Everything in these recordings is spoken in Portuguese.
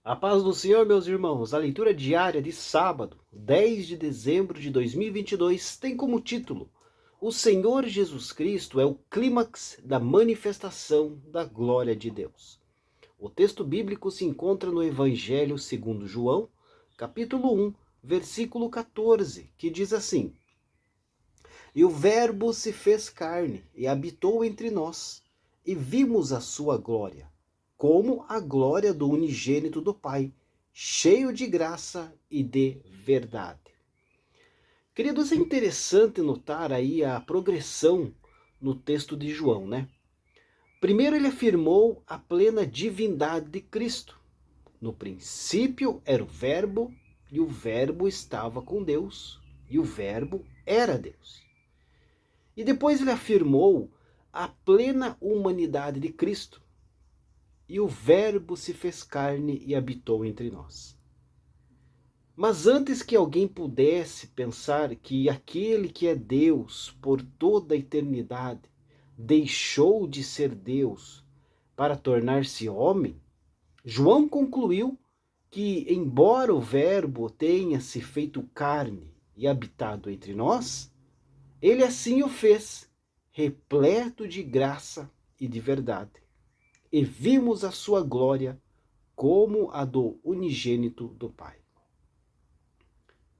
A paz do Senhor, meus irmãos. A leitura diária de sábado, 10 de dezembro de 2022, tem como título: O Senhor Jesus Cristo é o clímax da manifestação da glória de Deus. O texto bíblico se encontra no Evangelho segundo João, capítulo 1, versículo 14, que diz assim: E o Verbo se fez carne e habitou entre nós, e vimos a sua glória, como a glória do unigênito do Pai, cheio de graça e de verdade. Queridos, é interessante notar aí a progressão no texto de João, né? Primeiro ele afirmou a plena divindade de Cristo. No princípio era o Verbo, e o Verbo estava com Deus, e o Verbo era Deus. E depois ele afirmou a plena humanidade de Cristo. E o Verbo se fez carne e habitou entre nós. Mas antes que alguém pudesse pensar que aquele que é Deus por toda a eternidade deixou de ser Deus para tornar-se homem, João concluiu que, embora o Verbo tenha se feito carne e habitado entre nós, ele assim o fez, repleto de graça e de verdade. E vimos a sua glória como a do unigênito do Pai.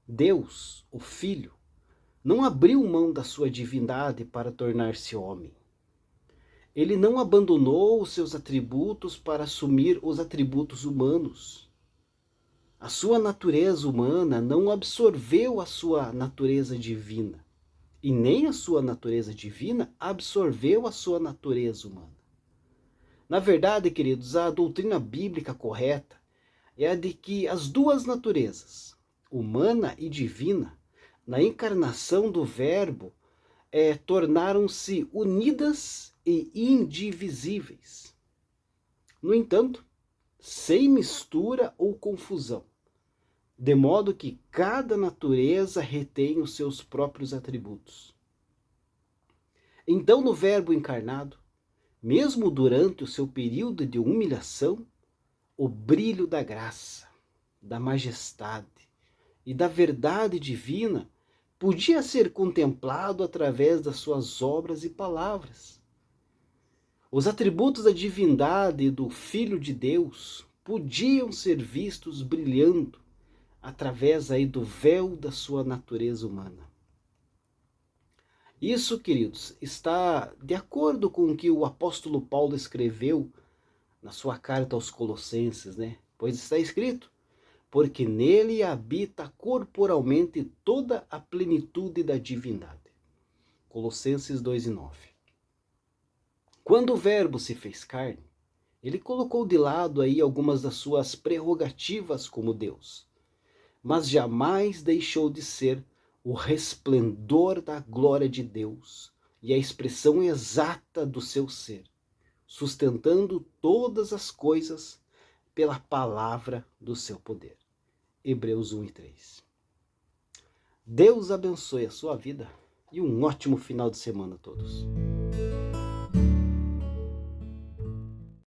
Deus, o Filho, não abriu mão da sua divindade para tornar-se homem. Ele não abandonou os seus atributos para assumir os atributos humanos. A sua natureza humana não absorveu a sua natureza divina. E nem a sua natureza divina absorveu a sua natureza humana. Na verdade, queridos, a doutrina bíblica correta é a de que as duas naturezas, humana e divina, na encarnação do Verbo, tornaram-se unidas e indivisíveis. No entanto, sem mistura ou confusão, de modo que cada natureza retém os seus próprios atributos. Então, no Verbo encarnado, mesmo durante o seu período de humilhação, o brilho da graça, da majestade e da verdade divina podia ser contemplado através das suas obras e palavras. Os atributos da divindade do Filho de Deus podiam ser vistos brilhando através aí do véu da sua natureza humana. Isso, queridos, está de acordo com o que o apóstolo Paulo escreveu na sua carta aos Colossenses, né? Pois está escrito: porque nele habita corporalmente toda a plenitude da divindade. Colossenses 2:9. Quando o Verbo se fez carne, ele colocou de lado aí algumas das suas prerrogativas como Deus, mas jamais deixou de ser o resplendor da glória de Deus e a expressão exata do seu ser, sustentando todas as coisas pela palavra do seu poder. Hebreus 1:3. Deus abençoe a sua vida e um ótimo final de semana a todos.